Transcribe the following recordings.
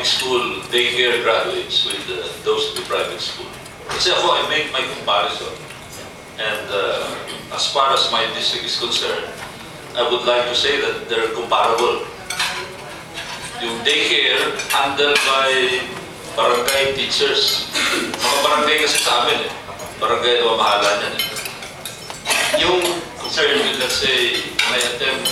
public school daycare graduates with those of the private school. Kasi ako, I make my comparison. And as far as my district is concerned, I would like to say that they're comparable. Yung daycare handled by barangay teachers. Mga barangay kasi sa amin eh. Barangay na mamahala niyan eh. Yung concern with, let's say, I attend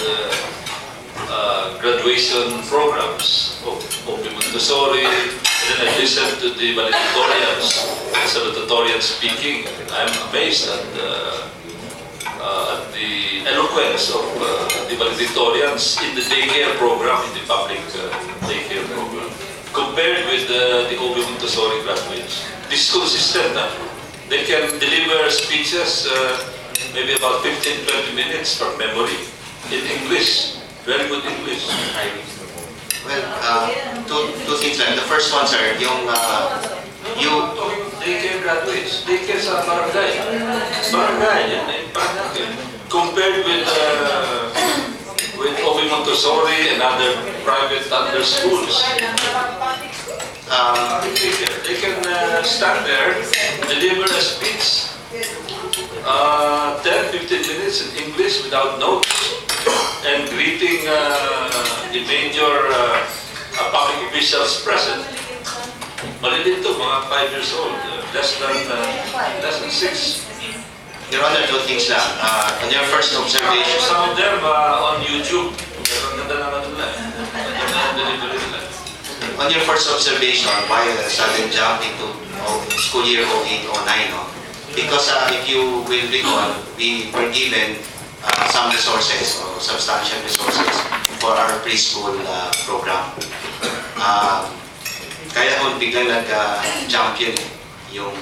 graduation programs of OB Montessori, and then I listen to the valedictorians, salutatorian speaking. I'm amazed at the eloquence of the valedictorians in the daycare program, in the public daycare program, compared with the OB Montessori graduates. This is consistent. They can deliver speeches maybe about 15-20 minutes from memory in English. Very good English. Well, two things lang. The first one, sir, yung daycare graduates, daycare sa barangay. Barangay, yan eh, Paranaque. Compared with OB Montessori and other private under schools. They can stand there, deliver a speech, 10-15 minutes in English without notes, and greeting the major public officials present. Maliliit to, mga 5 years old, less than 6. Your Honor, two things lang. On your first observation, Some of them on YouTube. Pero ang ganda naman nila. Delivery nila. on your first observation, why a sudden jump into school year 08-09, no? Because if you will recall, we were given some resources or substantial resources for our preschool program. Kaya kung biglang nag-jump yun yung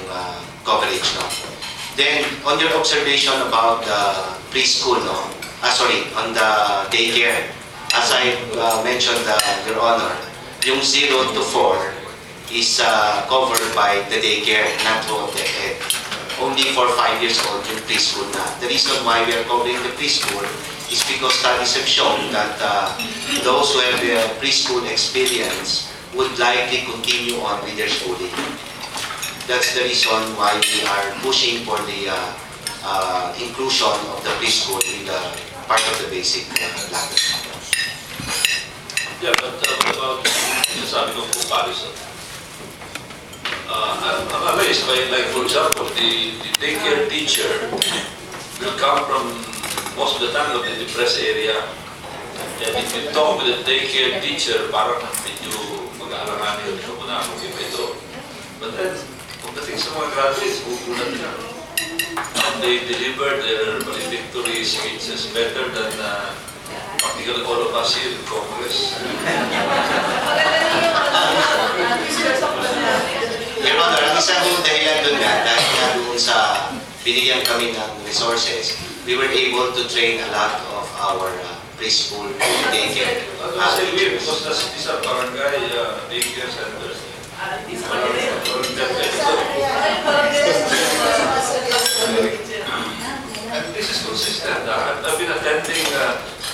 coverage, no? Then, on your observation about preschool, no? On the daycare, as I mentioned, Your Honor, yung 0 to 4 is covered by the daycare, not through DEPED. Only for 5 years old yung preschool na. The reason why we are covering the preschool is because studies have shown that those who have preschool experience would likely continue on with their schooling. That's the reason why we are pushing for the inclusion of the preschool in the part of the basic language. Yeah, but about sinasabi kong comparison, I'm amazed by, like, for example, the daycare teacher will come from most of the time of the depressed area. And if you talk with the daycare teacher, parang medyo mag-aalangan yun. Muna akong ito. But then, pagdating sa mga graduates, hukulan nila. They deliver their valedictory speeches better than practically all of us here in Congress. Your Honor, ang isang dahilan doon nga, dahil nga doon sa binigyan kami ng resources, we were able to train a lot of our preschool daycare. Because these are barangay daycare centers. And this is consistent. I've been attending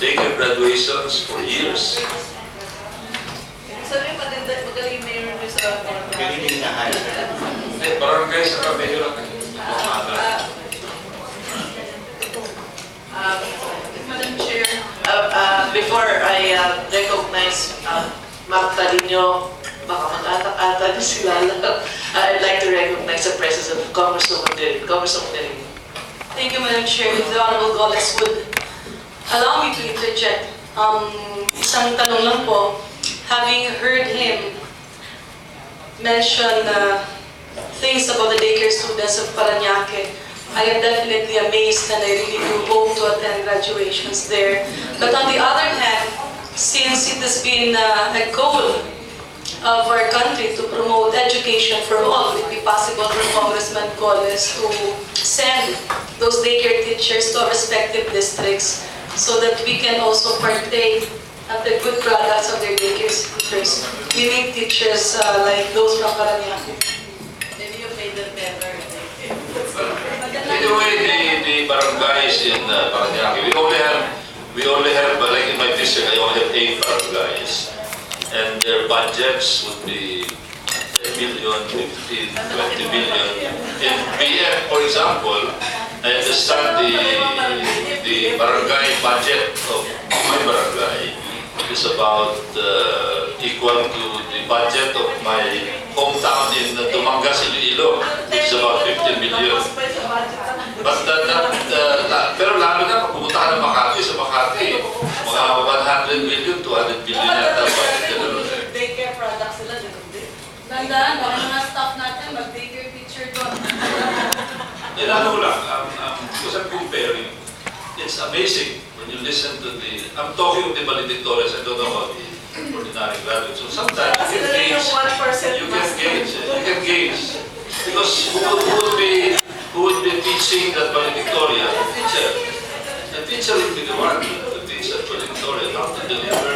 daycare graduations for years. Sabi pa din, magaling mayor nyo sa Ganyan na high. Barangay sa Cabello lang. Madam Chair, before I recognize Ma'am Talino, baka mag-atak-ata niyo sila lang, I'd like to recognize the presence of Congressman Roilo. Thank you, Madam Chair. If the Honorable Golez would allow me to interject, isang tanong lang po. Having heard him mention things about the daycare students of Paranaque, I am definitely amazed and I really do hope to attend graduations there. But on the other hand, since it has been a goal of our country to promote education for all, would it be possible for Congressman Golez to send those daycare teachers to our respective districts so that we can also partake of the good products of their daycare teachers? We need teachers like those from Paranaque. Maybe you made them better. Anyway, the barangays in Paranaque, we only have, like in my district, I only have 8 barangays. and their budgets would be 10 million, 15, 20 million. In BF, for example, I understand the barangay budget of my barangay is about equal to the budget of my hometown in Dumangas, Iloilo, which is about 15 million. But pero lalo na pag pumunta ka ng Makati, sa Makati, mga 100 million, 200 million yata budget. Daycare products sila, din. Nandaan, baka mga staff natin, mag-daycare teacher doon. Ano lang, because I'm comparing, it's amazing when you listen to I'm talking of the valedictorians, I don't know about the ordinary graduates. So sometimes you can gauge. Because who would be teaching that valedictorian? The teacher. The teacher would be the one to teach that valedictorian how to deliver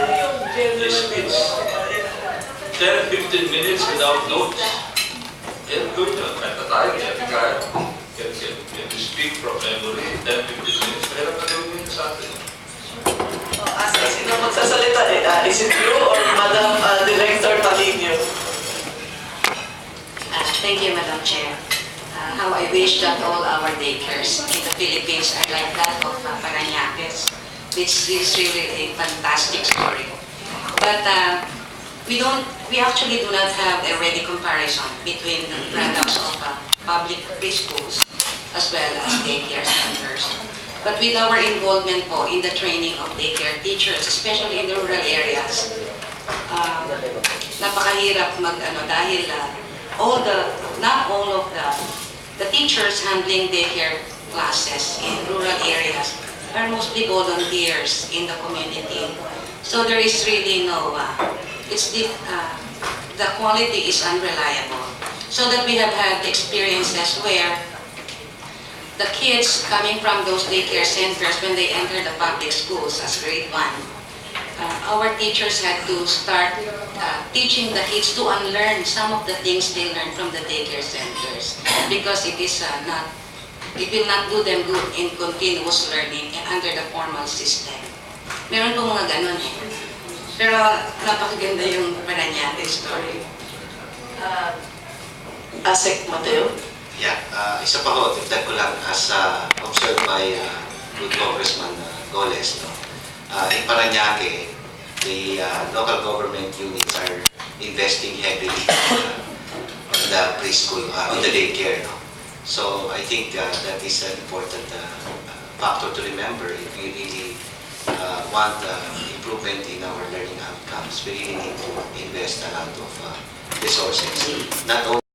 his speech. 10-15 minutes without notes. And good, at the time, can you speak from memory, 10-15 minutes, pero pagawin yun sa atin. Sino magsasalita? Is it you or Madam Director Palinio? Thank you, Madam Chair. How I wish that all our daycares in the Philippines are like that of Paranaque, which is really a fantastic story. But we actually do not have a ready comparison between the products of public preschools as well as daycare centers. But with our involvement po in the training of daycare teachers, especially in the rural areas, napakahirap dahil not all of the teachers handling daycare classes in rural areas are mostly volunteers in the community. So there is really no, the quality is unreliable. So that we have had experiences where the kids coming from those daycare centers, when they enter the public schools as grade 1, our teachers had to start teaching the kids to unlearn some of the things they learned from the daycare centers, because it will not do them good in continuous learning and under the formal system. Meron po mga ganun eh. Pero napakaganda yung Paranaque story. Asek Mateo? Yeah, isa pa ho, tignan ko lang as observed by good Congressman Golez. No? In Paranaque, the local government units are investing heavily on the preschool, on the daycare. No? So I think that is an important factor to remember if we really want improvement in our learning outcomes. We really need to invest a lot of resources, not only